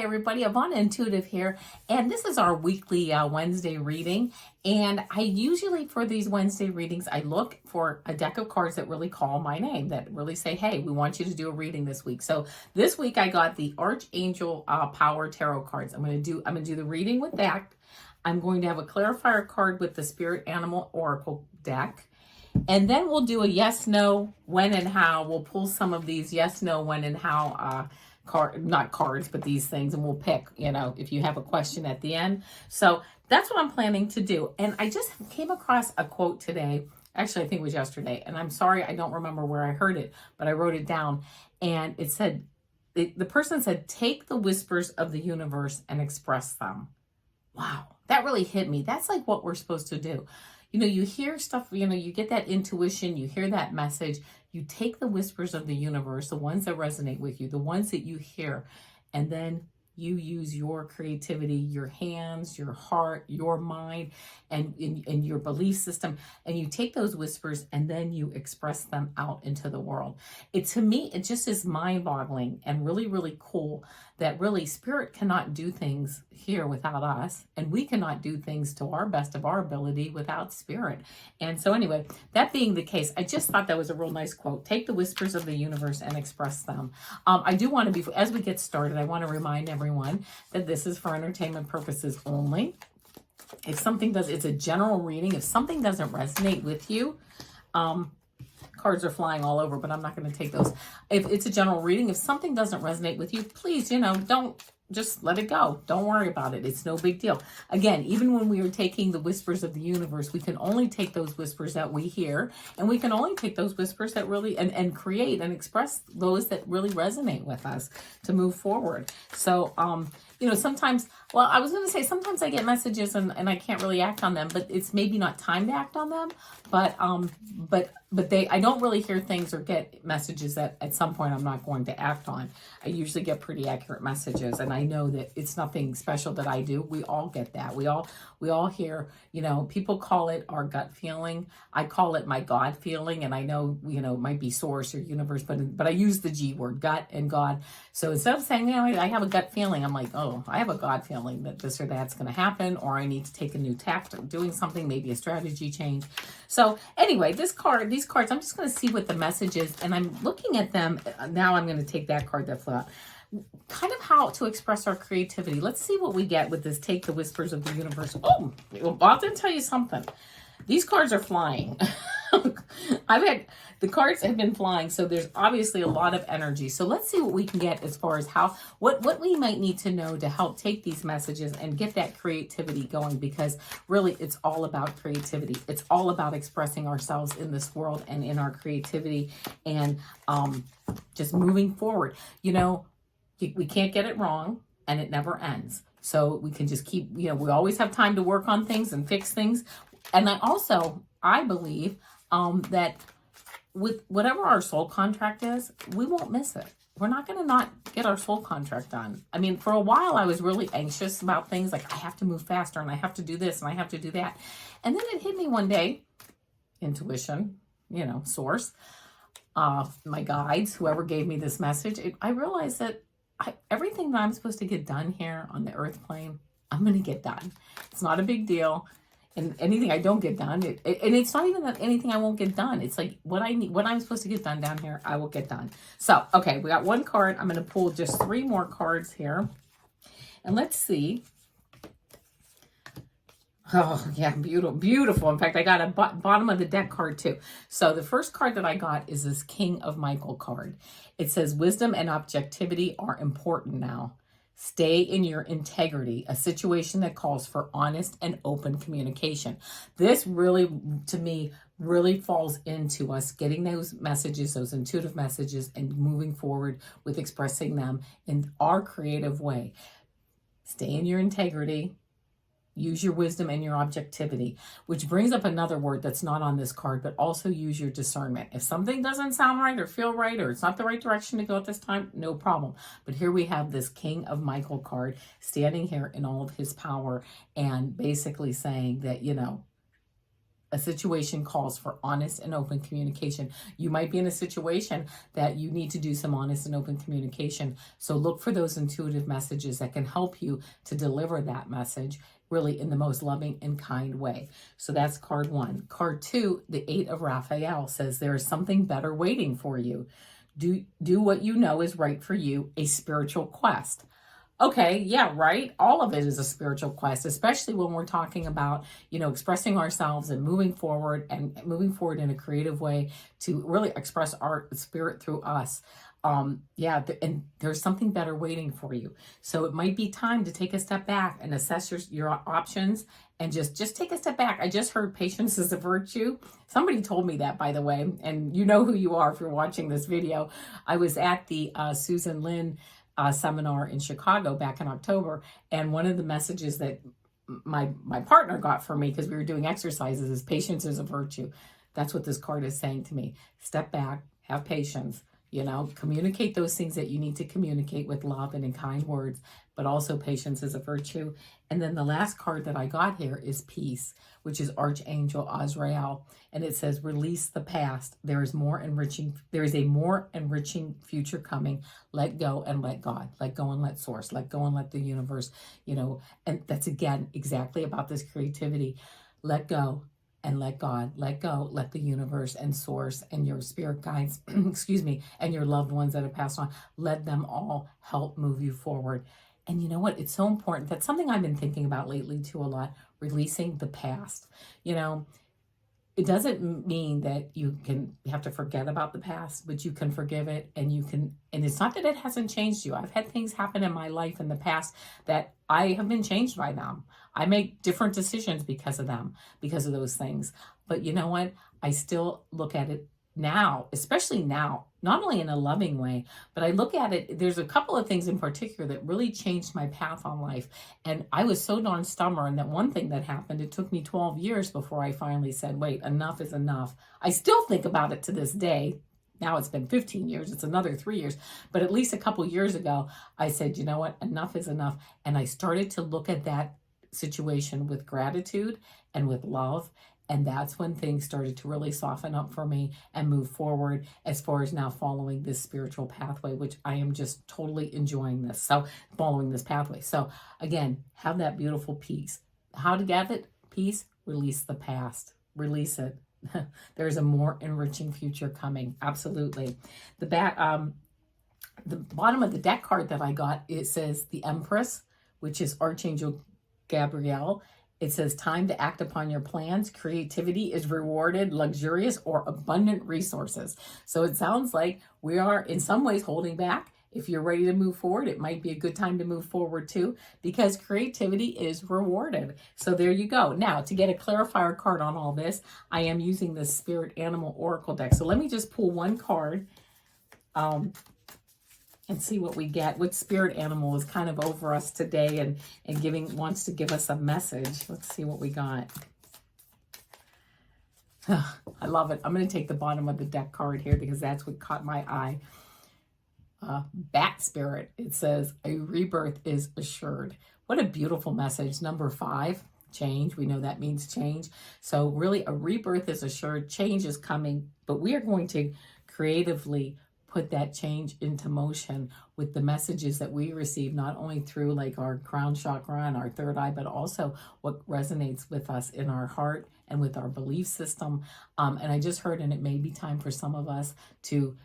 everybody, Ivana Intuitive here, and this is our weekly Wednesday reading. And I usually, for these Wednesday readings, I look for a deck of cards that really call my name, that really say, hey, we want you to do a reading this week. So this week I got the Archangel Power Tarot Cards. I'm going to do the reading with that. I'm going to have a clarifier card with the Spirit Animal Oracle deck. And then we'll do a yes, no, when, and how. We'll pull some of these yes, no, when, and how not cards, but these things, and we'll pick, if you have a question at the end. So that's what I'm planning to do. And I just came across a quote today. Actually, I think it was yesterday. And I'm sorry, I don't remember where I heard it, but I wrote it down. And it said, the person said, take the whispers of the universe and express them. Wow, that really hit me. That's like what we're supposed to do. You hear stuff, you get that intuition, you hear that message, you take the whispers of the universe, the ones that resonate with you, the ones that you hear, and then you use your creativity, your hands, your heart, your mind, and your belief system, and you take those whispers and then you express them out into the world. To me, it just is mind-boggling and really, really cool that really Spirit cannot do things here without us, and we cannot do things to our best of our ability without Spirit. And so anyway, that being the case, I just thought that was a real nice quote. Take the whispers of the universe and express them. I do want to as we get started, I want to remind everyone that this is for entertainment purposes only. If something it's a general reading. If something doesn't resonate with you, cards are flying all over, but I'm not going to take those. If it's a general reading, if something doesn't resonate with you, please, don't just let it go. Don't worry about it. It's no big deal. Again, even when we are taking the whispers of the universe, we can only take those whispers that we hear, and we can only take those whispers that really, and create and express those that really resonate with us to move forward. So, sometimes, well, I was going to say sometimes I get messages and I can't really act on them, but it's maybe not time to act on them. But I don't really hear things or get messages that at some point I'm not going to act on. I usually get pretty accurate messages, and I know that it's nothing special that I do. We all get that. We all hear, people call it our gut feeling. I call it my God feeling, and I know, it might be source or universe, but I use the G word, gut and God. So instead of saying, I have a gut feeling, I'm like, oh, I have a God feeling that this or that's going to happen, or I need to take a new tact of doing something, maybe a strategy change. So anyway, these cards, I'm just going to see what the message is, and I'm looking at them. Now I'm going to take that card that flew out. Kind of how to express our creativity. Let's see what we get with this Take the Whispers of the Universe. Oh, I'll tell you something. These cards are flying. The cards have been flying, so there's obviously a lot of energy. So let's see what we can get as far as what we might need to know to help take these messages and get that creativity going, because really it's all about creativity. It's all about expressing ourselves in this world and in our creativity, and just moving forward. We can't get it wrong, and it never ends. So we can just keep, we always have time to work on things and fix things. And I believe that with whatever our soul contract is, we won't miss it. We're not going to not get our soul contract done. I mean, for a while, I was really anxious about things like I have to move faster, and I have to do this, and I have to do that. And then it hit me one day, intuition, source, my guides, whoever gave me this message. I realized that everything that I'm supposed to get done here on the earth plane, I'm going to get done. It's not a big deal. And anything I don't get done, and it's not even that anything I won't get done. It's like what I'm supposed to get done down here, I will get done. So, okay, we got one card. I'm going to pull just 3 more cards here. And let's see. Oh, yeah, beautiful, beautiful. In fact, I got a bottom of the deck card too. So the first card that I got is this King of Michael card. It says, wisdom and objectivity are important now. Stay in your integrity, a situation that calls for honest and open communication. This really, to me, really falls into us getting those messages, those intuitive messages, and moving forward with expressing them in our creative way. Stay in your integrity. Use your wisdom and your objectivity, which brings up another word that's not on this card, but also use your discernment. If something doesn't sound right or feel right, or it's not the right direction to go at this time, no problem. But here we have this King of Michael card standing here in all of his power and basically saying that, A situation calls for honest and open communication. You might be in a situation that you need to do some honest and open communication. So look for those intuitive messages that can help you to deliver that message really in the most loving and kind way. So that's card 1. Card 2, the 8 of Raphael, says there is something better waiting for you. Do what you know is right for you, a spiritual quest. Okay, yeah, right. All of it is a spiritual quest, especially when we're talking about, expressing ourselves and moving forward in a creative way to really express our spirit through us. And there's something better waiting for you. So it might be time to take a step back and assess your options and just take a step back. I just heard patience is a virtue. Somebody told me that, by the way, and you know who you are if you're watching this video. I was at the Susan Lynn seminar in Chicago back in October, and one of the messages that my partner got for me, because we were doing exercises, is patience is a virtue. That's what this card is saying to me. Step back, have patience, communicate those things that you need to communicate with love and in kind words, but also patience is a virtue. And then the last card that I got here is peace, which is Archangel Azrael. And it says, release the past. There is a more enriching future coming. Let go and let God. Let go and let source. Let go and let the universe, and that's again exactly about this creativity. Let go and let God. Let go, let the universe and source and your spirit guides, and your loved ones that have passed on, let them all help move you forward. And you know what? It's so important. That's something I've been thinking about lately too a lot, releasing the past. It doesn't mean that you have to forget about the past, but you can forgive it, and it's not that it hasn't changed you. I've had things happen in my life in the past that I have been changed by them. I make different decisions because of them, because of those things. But you know what? I still look at it now, especially now, not only in a loving way, but I look at it, there's a couple of things in particular that really changed my path on life. And I was so darn stubborn that one thing that happened, it took me 12 years before I finally said, wait, enough is enough. I still think about it to this day. Now it's been 15 years, it's another 3 years. But at least a couple years ago, I said, you know what, enough is enough. And I started to look at that situation with gratitude and with love. And that's when things started to really soften up for me and move forward as far as now following this spiritual pathway, which I am just totally enjoying this. So following this pathway. So again, have that beautiful peace. How to get it? Peace, release the past. Release it. There's a more enriching future coming. Absolutely. The bottom of the deck card that I got, it says the Empress, which is Archangel Gabriel. It says, time to act upon your plans. Creativity is rewarded, luxurious, or abundant resources. So it sounds like we are in some ways holding back. If you're ready to move forward, it might be a good time to move forward too, because creativity is rewarded. So there you go. Now, to get a clarifier card on all this, I am using the Spirit Animal Oracle deck. So let me just pull one card and see what we get. What spirit animal is kind of over us today and wants to give us a message. Let's see what we got. I love it. I'm going to take the bottom of the deck card here because that's what caught my eye. Bat spirit. It says a rebirth is assured. What a beautiful message. Number 5, change. We know that means change. So really a rebirth is assured. Change is coming, but we are going to creatively put that change into motion with the messages that we receive, not only through like our crown chakra and our third eye, but also what resonates with us in our heart and with our belief system. And I just heard, and it may be time for some of us to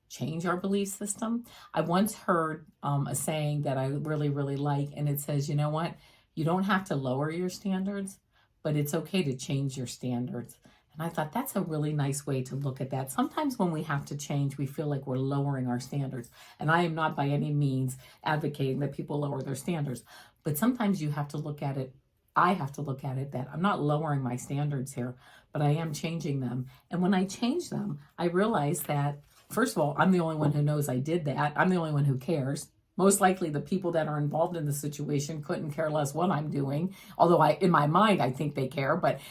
change our belief system. I once heard a saying that I really, really like, and it says, you know what? You don't have to lower your standards, but it's okay to change your standards. And I thought that's a really nice way to look at that. Sometimes when we have to change, we feel like we're lowering our standards. And I am not by any means advocating that people lower their standards. But sometimes you have to look at it. I have to look at it that I'm not lowering my standards here, but I am changing them. And when I change them, I realize that, first of all, I'm the only one who knows I did that. I'm the only one who cares. Most likely the people that are involved in the situation couldn't care less what I'm doing. Although in my mind, I think they care, but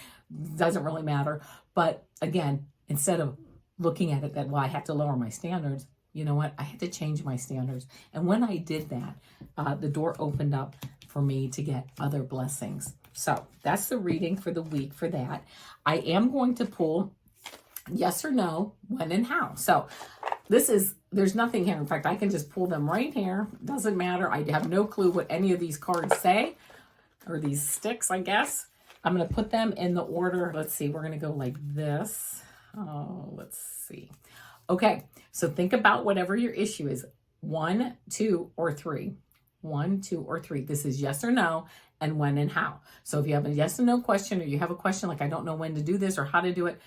doesn't really matter. But again, instead of looking at it that, well, I have to lower my standards, you know what? I had to change my standards. And when I did that, the door opened up for me to get other blessings. So that's the reading for the week for that. I am going to pull yes or no, when and how. So there's nothing here. In fact, I can just pull them right here. Doesn't matter. I have no clue what any of these cards say, or these sticks, I guess. I'm going to put them in the order. Let's see. We're going to go like this. Oh, let's see. Okay. So think about whatever your issue is. 1, 2, or 3. 1, 2, or 3. This is yes or no, and when and how. So if you have a yes or no question, or you have a question like, I don't know when to do this or how to do it,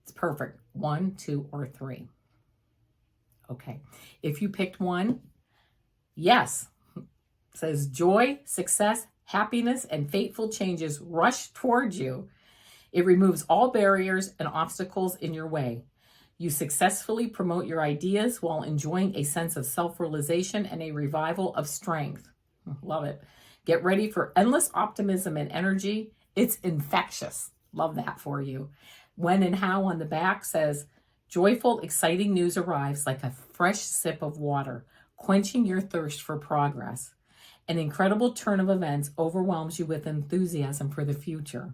it's perfect. 1, 2, or 3. Okay. If you picked 1, yes. It says joy, success, happiness, and fateful changes rush towards you. It removes all barriers and obstacles in your way. You successfully promote your ideas while enjoying a sense of self-realization and a revival of strength. Love it. Get ready for endless optimism and energy. It's infectious. Love that for you. When and how on the back says, joyful, exciting news arrives like a fresh sip of water, quenching your thirst for progress. An incredible turn of events overwhelms you with enthusiasm for the future.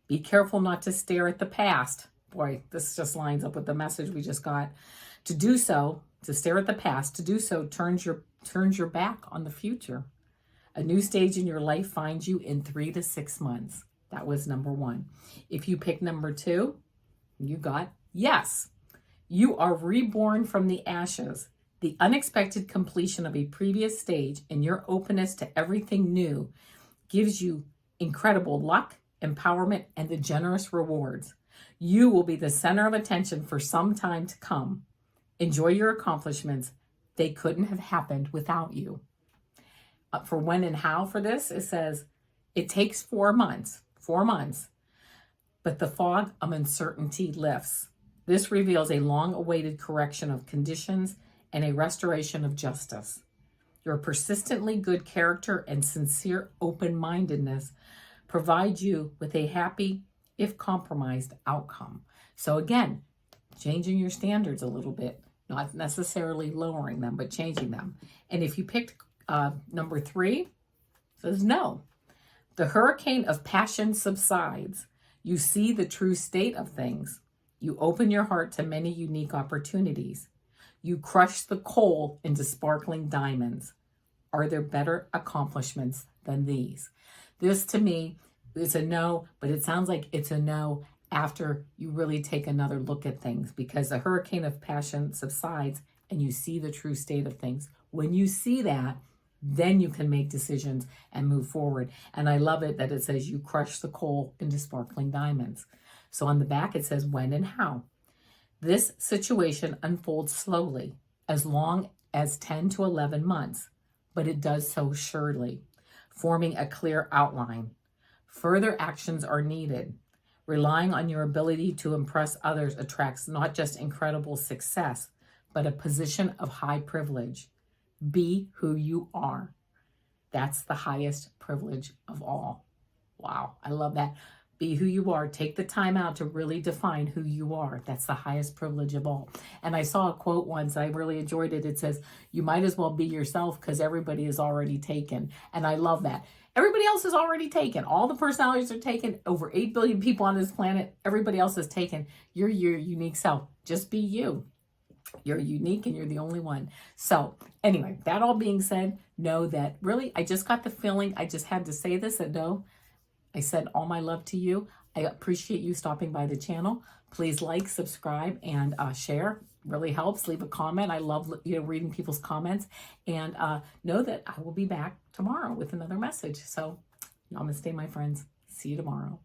Be careful not to stare at the past. Boy, this just lines up with the message we just got. To do so, to stare at the past, to do so turns your back on the future. A new stage in your life finds you in 3 to 6 months. That was number 1. If you pick number 2, you got yes. You are reborn from the ashes. The unexpected completion of a previous stage and your openness to everything new gives you incredible luck, empowerment, and the generous rewards. You will be the center of attention for some time to come. Enjoy your accomplishments. They couldn't have happened without you. For when and how for this, it says, it takes 4 months, but the fog of uncertainty lifts. This reveals a long-awaited correction of conditions and a restoration of justice. Your persistently good character and sincere open-mindedness provide you with a happy, if compromised, outcome. So again, changing your standards a little bit, not necessarily lowering them, but changing them. And if you picked number 3, it says no. The hurricane of passion subsides. You see the true state of things. You open your heart to many unique opportunities. You crush the coal into sparkling diamonds. Are there better accomplishments than these? This to me is a no, but it sounds like it's a no after you really take another look at things, because the hurricane of passion subsides and you see the true state of things. When you see that, then you can make decisions and move forward. And I love it that it says you crush the coal into sparkling diamonds. So on the back, it says when and how. This situation unfolds slowly, as long as 10 to 11 months, but it does so surely, forming a clear outline. Further actions are needed. Relying on your ability to impress others attracts not just incredible success, but a position of high privilege. Be who you are. That's the highest privilege of all. Wow, I love that. Be who you are. Take the time out to really define who you are. That's the highest privilege of all. And I saw a quote once, I really enjoyed it. It says, you might as well be yourself because everybody is already taken. And I love that. Everybody else is already taken. All the personalities are taken. Over 8 billion people on this planet. Everybody else is taken. You're your unique self. Just be you. You're unique and you're the only one. So anyway, that all being said, know that really, I just got the feeling, I just had to say this, that no, I said all my love to you. I appreciate you stopping by the channel. Please like, subscribe, and share. Really helps. Leave a comment. I love reading people's comments. And know that I will be back tomorrow with another message. So namaste, my friends. See you tomorrow.